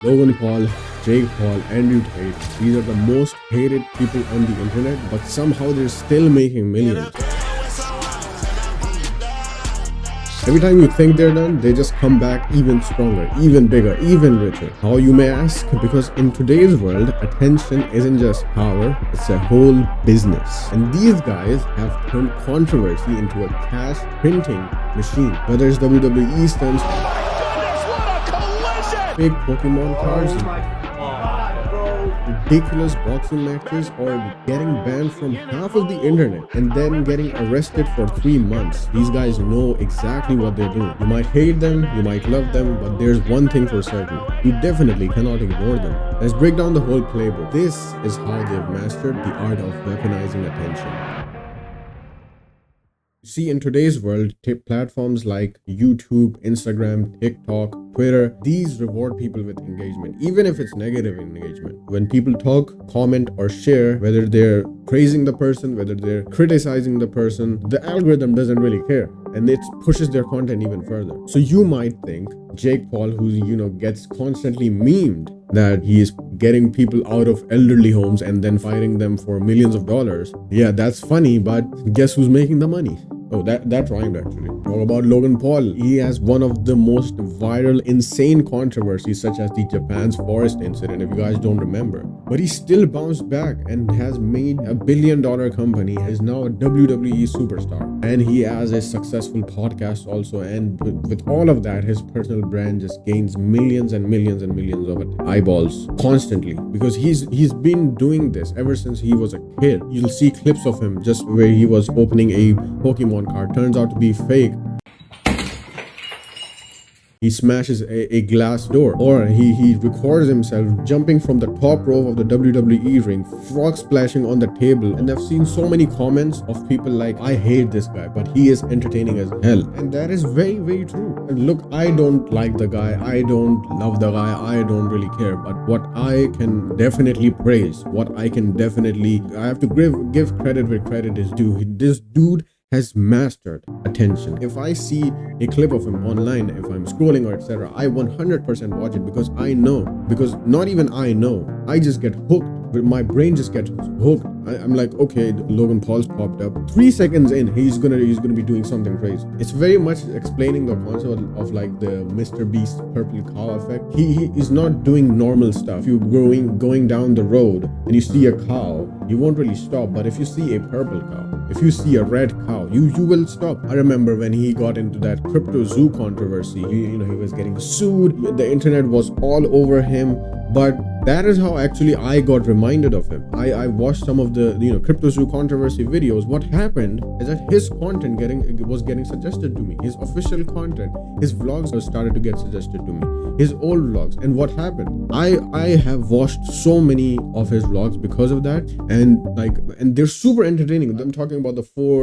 Logan Paul, Jake Paul, Andrew Tate. These are the most hated people on the internet, but somehow they're still making millions. Every time you think they're done, they just come back even stronger, even bigger, even richer. How, you may ask? Because in today's world, attention isn't just power, it's a whole business. And these guys have turned controversy into a cash printing machine. Whether it's WWE stunts, fake Pokemon cards, ridiculous boxing matches, or getting banned from half of the internet and then getting arrested for 3 months. These guys know exactly what they're doing. You might hate them, you might love them, but there's one thing for certain: you definitely cannot ignore them. Let's break down the whole playbook. This is how they've mastered the art of weaponizing attention. See, in today's world, platforms like YouTube, Instagram, TikTok, Twitter, these reward people with engagement, even if it's negative engagement. When people talk, comment, or share, whether they're praising the person, whether they're criticizing the person, the algorithm doesn't really care, and it pushes their content even further. So you might think Jake Paul, who gets constantly memed that he is getting people out of elderly homes and then firing them for millions of dollars. Yeah, that's funny, but guess who's making the money? Oh, that rhymed actually. Talk about Logan Paul. He has one of the most viral, insane controversies, such as the Japan's forest incident, if you guys don't remember. But he still bounced back and has made a $1 billion company, is now a WWE superstar. And he has a successful podcast also. And with all of that, his personal brand just gains millions and millions and millions of eyeballs constantly, because he's been doing this ever since he was a kid. You'll see clips of him just where he was opening a Pokemon card, turns out to be fake. He smashes a glass door, or he records himself jumping from the top rope of the WWE ring, frog splashing on the table. And I've seen so many comments of people like, I hate this guy, but he is entertaining as hell. And that is very, very true. And look, I don't like the guy, I don't love the guy, I don't really care. But what I can definitely praise, I have to give credit where credit is due. This dude has mastered attention. If I see a clip of him online, if I'm scrolling or etc., I 100% watch it, because not even I know, I just get hooked. But my brain just gets hooked. I'm like, okay, Logan Paul's popped up. 3 seconds in, he's gonna be doing something crazy. It's very much explaining the concept of like the Mr. Beast purple cow effect. He is not doing normal stuff. If you're going down the road and you see a cow, you won't really stop. But if you see a purple cow, if you see a red cow, you will stop. I remember when he got into that crypto zoo controversy. He was getting sued. The internet was all over him. But that is how actually I got reminded of him. I watched some of the crypto zoo controversy videos. What happened is that his content was getting suggested to me. His official content, his vlogs started to get suggested to me. His old vlogs. And what happened? I have watched so many of his vlogs because of that, and they're super entertaining. I'm talking about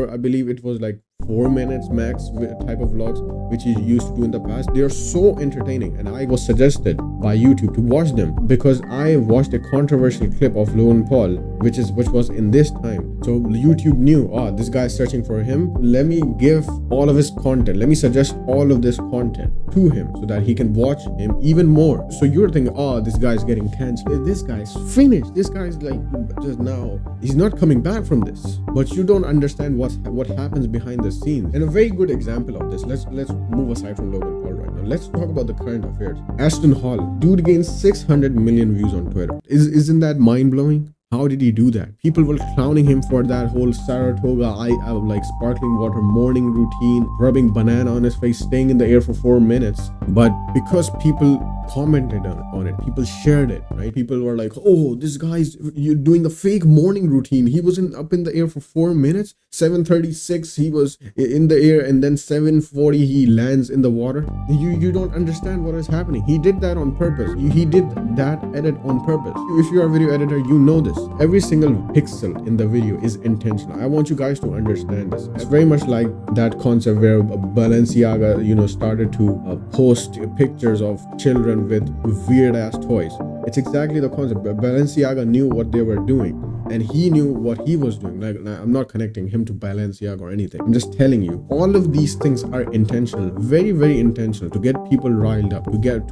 I believe it was like 4 minutes max type of vlogs, which he used to do in the past. They are so entertaining, and I was suggested by YouTube to watch them because I watched a controversial clip of Logan Paul, which was in this time. So YouTube knew, this guy is searching for him. Let me give all of his content. Let me suggest all of this content to him so that he can watch him even more. So you're thinking, this guy's getting cancelled. This guy's finished. This guy's like, just now, he's not coming back from this. But you don't understand what happens behind the scenes. And a very good example of this, let's move aside from Logan Paul right now. Let's talk about the current affairs. Ashton Hall, dude gains 600 million views on Twitter. Isn't that mind-blowing? How did he do that? People were clowning him for that whole Saratoga like sparkling water morning routine, rubbing banana on his face, staying in the air for 4 minutes. But because people commented on it, people shared it, right? People were like, this guy's doing a fake morning routine. He wasn't up in the air for 4 minutes. 7:36 he was in the air, and then 7:40 he lands in the water. You don't understand what is happening. He did that on purpose. He did that edit on purpose. If you're a video editor, you know this. Every single pixel in the video is intentional. I want you guys to understand this. It's very much like that concept where Balenciaga, started to post pictures of children with weird ass toys. It's exactly the concept. Balenciaga knew what they were doing, and he knew what he was doing. Like, I'm not connecting him to Balenciaga or anything. I'm just telling you, all of these things are intentional, very, very intentional, to get people riled up, to get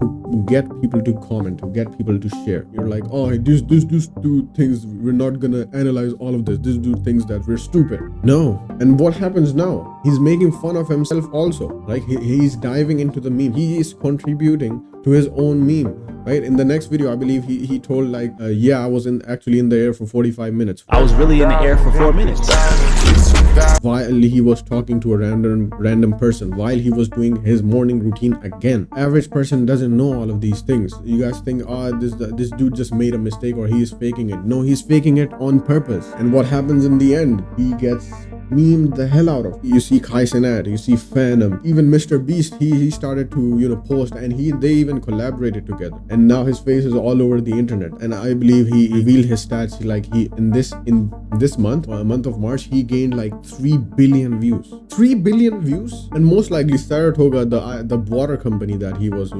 people to comment, to get people to share. You're like, oh, these do things, we're not gonna analyze all of this. These do things that we're stupid. No. And what happens now? He's making fun of himself also. Like, he's diving into the meme. He is contributing to his own meme. Right, in the next video, I believe he told like, yeah, I was actually in the air for 45 minutes. I was really in the air for 4 minutes. While he was talking to a random person, while he was doing his morning routine again. Average person doesn't know all of these things. You guys think, this dude just made a mistake or he is faking it. No, he's faking it on purpose. And what happens in the end? He gets memed the hell out of. You see Kai Cenat, you see Phantom, even Mr. Beast, he started to post, and they even collaborated together, and now his face is all over the internet. And I believe he revealed his stats, like in this month, month of March, he gained like 3 billion views. 3 billion views. And most likely Saratoga, the water company that he was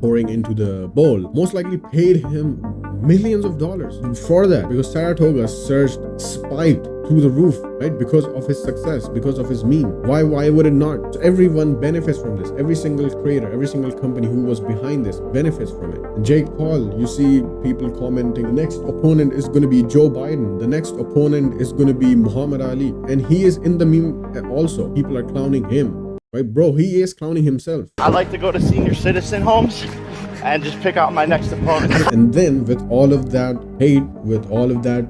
pouring into the bowl, most likely paid him millions of dollars for that, because Saratoga surged, spiked through the roof, right? Because of his success, because of his meme. Why would it not? So everyone benefits from this. Every single creator, every single company who was behind this benefits from it. And Jake Paul, you see people commenting, the next opponent is going to be Joe Biden. The next opponent is going to be Muhammad Ali. And he is in the meme also. People are clowning him. Right, bro, he is clowning himself. I like to go to senior citizen homes and just pick out my next opponent. And then with all of that hate, with all of that,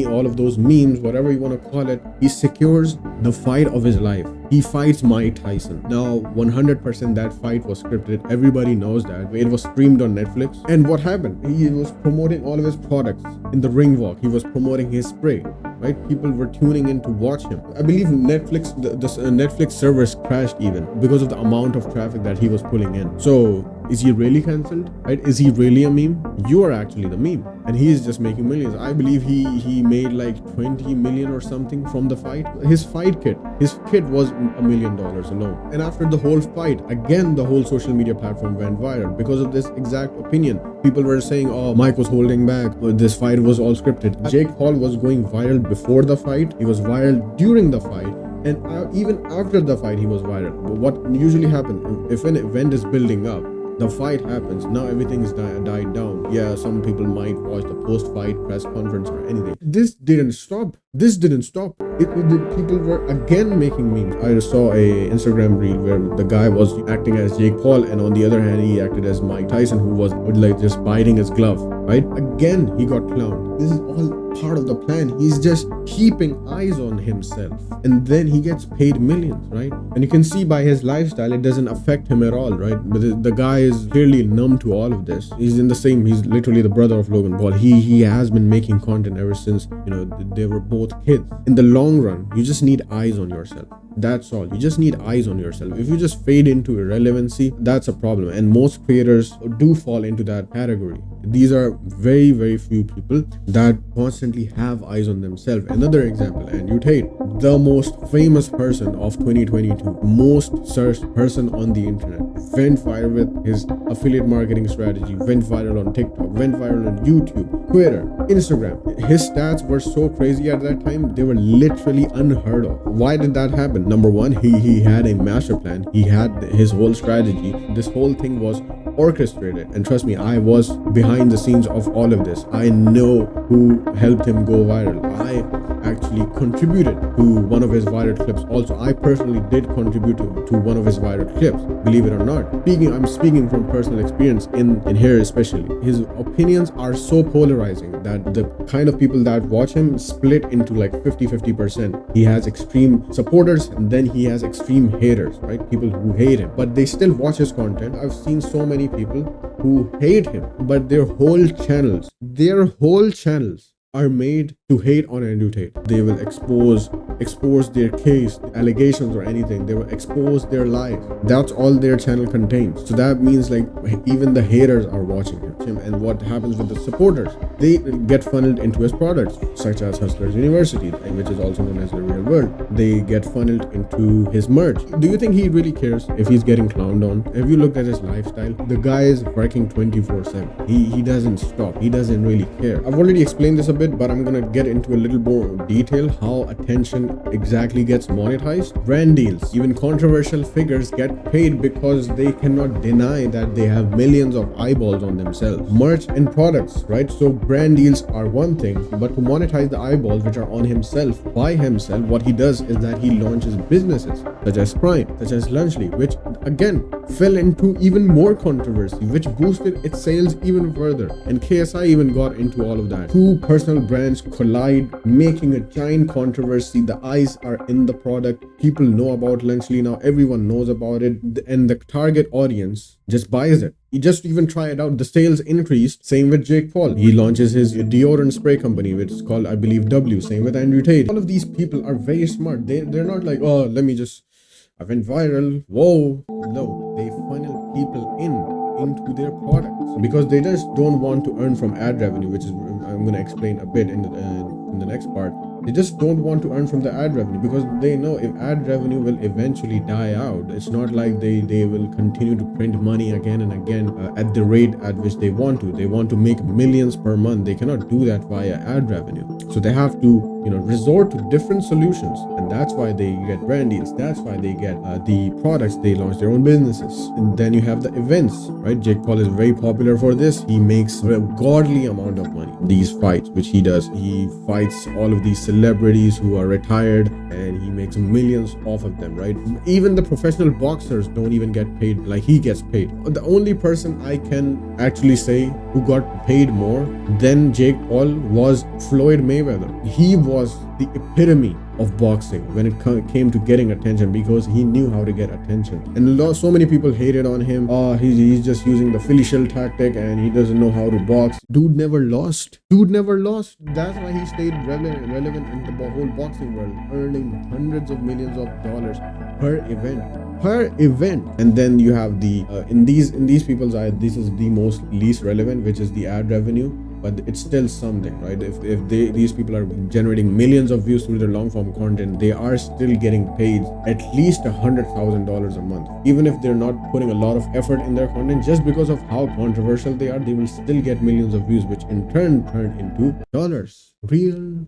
all of those memes, whatever you want to call it, he secures the fight of his life. He fights Mike Tyson. Now, 100% that fight was scripted. Everybody knows that. It was streamed on Netflix. And what happened? He was promoting all of his products in the ring walk. He was promoting his spray. Right? People were tuning in to watch him. I believe Netflix, Netflix servers crashed even because of the amount of traffic that he was pulling in. So, is he really cancelled? Right? Is he really a meme? You are actually the meme. And he is just making millions. I believe he made like 20 million or something from the fight. His fight kit, was $1 million alone. And after the whole fight, again, the whole social media platform went viral because of this exact opinion. People were saying, oh, Mike was holding back. This fight was all scripted. Jake Paul was going viral before the fight. He was viral during the fight. And even after the fight, he was viral. But what usually happens, if an event is building up, the fight happens, now everything is died down. Yeah, some people might watch the post-fight press conference or anything. This didn't stop. People were again making memes. I saw a Instagram reel where the guy was acting as Jake Paul, and on the other hand, he acted as Mike Tyson, who was like just biting his glove, right? Again, he got clowned. This is all part of the plan. He's just keeping eyes on himself, and then he gets paid millions, right? And you can see by his lifestyle, it doesn't affect him at all, right? But the guy is clearly numb to all of this. He's literally the brother of Logan Paul. He has been making content ever since, they were both kids. In the long run, you just need eyes on yourself. That's all. You just need eyes on yourself. If you just fade into irrelevancy, that's a problem. And most creators do fall into that category. These are very, very few people that constantly have eyes on themselves. Another example, and Tate, the most famous person of 2022, most searched person on the internet, went viral with his affiliate marketing strategy, went viral on TikTok, went viral on YouTube, Twitter, Instagram. His stats were so crazy at that time, they were literally unheard of. Why did that happen? Number one, he had a master plan. He had his whole strategy. This whole thing was orchestrated. And trust me, I was behind the scenes of all of this. I know who helped him go viral. I actually contributed to one of his viral clips. Also, I personally did contribute to one of his viral clips, believe it or not. I'm speaking from personal experience in here especially. His opinions are so polarizing that the kind of people that watch him split into like 50-50%. He has extreme supporters and then he has extreme haters, right? People who hate him, but they still watch his content. I've seen so many people who hate him, but their whole channels are made to hate on Andrew Tate. They will expose expose their case, allegations or anything. They will expose their life. That's all their channel contains. So that means like even the haters are watching him. And what happens with the supporters? They get funneled into his products, such as Hustlers University, which is also known as the real world. They get funneled into his merch. Do you think he really cares if he's getting clowned on? Have you looked at his lifestyle? The guy is working 24/7. He doesn't stop. He doesn't really care. I've already explained this a bit, but I'm gonna get into a little more detail how attention exactly gets monetized. Brand deals, even controversial figures get paid because they cannot deny that they have millions of eyeballs on themselves. Merch and products, right? So brand deals are one thing, but to monetize the eyeballs which are on himself by himself, what he does is that he launches businesses such as Prime, such as Lunchly, which again fell into even more controversy, which boosted its sales even further. And KSI even got into all of that. Two personal brands collide, making a giant controversy. The eyes are in the product. People know about Lunchly now. Everyone knows about it, and the target audience just buys it. You just even try it out. The sales increased. Same with Jake Paul. He launches his deodorant spray company, which is called, I believe, W. Same with Andrew Tate. All of these people are very smart. They're not like, oh, let me just, I went viral. Whoa. No, they funnel people into their products because they just don't want to earn from ad revenue, which is I'm going to explain a bit in the next part. They just don't want to earn from the ad revenue because they know if ad revenue will eventually die out, it's not like they will continue to print money again and again at the rate at which they want to. They want to make millions per month. They cannot do that via ad revenue. So they have to, resort to different solutions. And that's why they get brand deals. That's why they get the products. They launch their own businesses. And then you have the events, right? Jake Paul is very popular for this. He makes a godly amount of money. These fights, which he does, he fights all of these celebrities who are retired and he makes millions off of them, right? Even the professional boxers don't even get paid like he gets paid. The only person I can actually say who got paid more than Jake Paul was Floyd Mayweather. He was the epitome of boxing when it came to getting attention because he knew how to get attention. And so many people hated on him. He's just using the Philly shell tactic and he doesn't know how to box. Dude never lost. That's why he stayed relevant in the whole boxing world, earning hundreds of millions of dollars per event. And then you have the in these people's eyes, this is the most least relevant, which is the ad revenue. But it's still something, right? If these people are generating millions of views through their long form content, they are still getting paid at least $100,000 a month. Even if they're not putting a lot of effort in their content, just because of how controversial they are, they will still get millions of views, which in turn turn into dollars. Real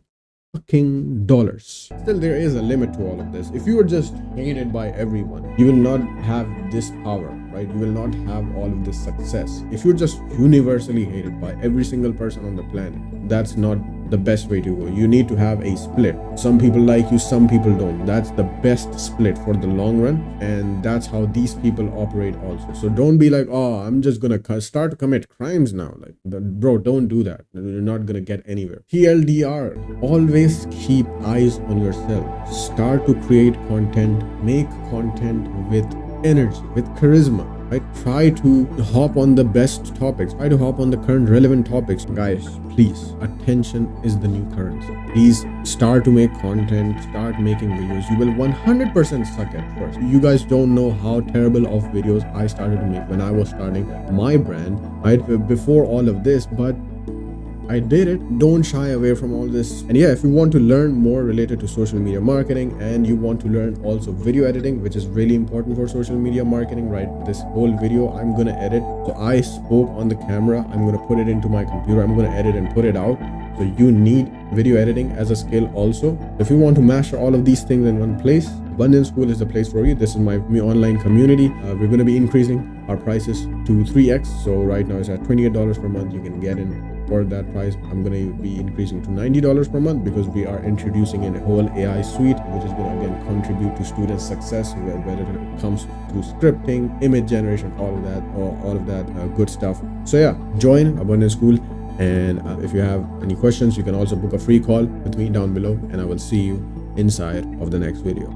fucking dollars. Still, there is a limit to all of this. If you are just hated by everyone, you will not have this power, right? You will not have all of this success. If you're just universally hated by every single person on the planet, that's not the best way to go. You need to have a split. Some people like you, some people don't. That's the best split for the long run, and that's how these people operate also. So don't be like, oh, I'm just gonna start to commit crimes now. Like, bro, don't do that. You're not gonna get anywhere. TLDR, always keep eyes on yourself. Start to create content, make content with energy, with charisma, right? Try to hop on the best topics. Try to hop on the current relevant topics. Guys, please, attention is the new currency. Please start to make content, start making videos. You will 100% suck at first. You guys don't know how terrible of videos I started to make when I was starting my brand, right? Before all of this, but I did it. Don't shy away from all this. And yeah, if you want to learn more related to social media marketing and you want to learn also video editing, which is really important for social media marketing, right? This whole video I'm gonna edit. So I spoke on the camera. I'm gonna put it into my computer. I'm gonna edit and put it out. So you need video editing as a skill also. If you want to master all of these things in one place, Abundance School is the place for you. This is my online community. We're going to be increasing our prices to 3x. So right now it's at $28 per month. You can get in for that price. I'm going to be increasing to $90 per month because we are introducing a whole AI suite, which is going to again contribute to student success, whether it comes to scripting, image generation, all of that good stuff. So yeah, join Abundance School. And if you have any questions, you can also book a free call with me down below, and I will see you inside of the next video.